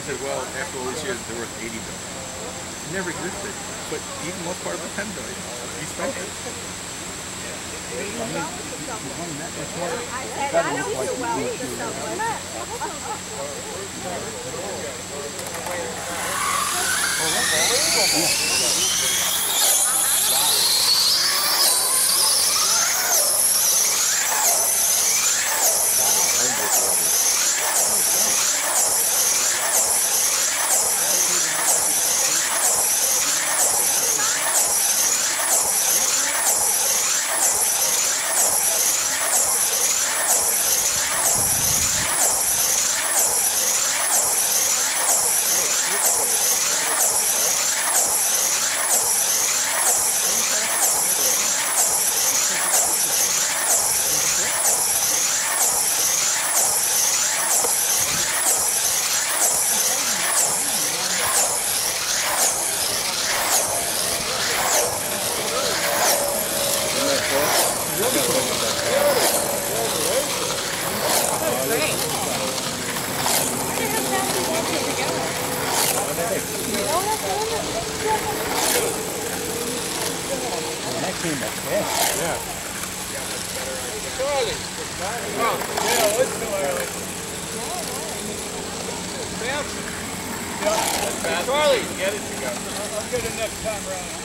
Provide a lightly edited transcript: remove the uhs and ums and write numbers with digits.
said, well, after all these years, they're worth 80 billion. It never existed, but even most part of the 10 billion. He spent it. I said, I don't do well with the subway. That came back fast. Yeah. Charlie! Oh, yeah, it's too early. Bounce. Yeah, Charlie! Get it to go. I'll get it next time around.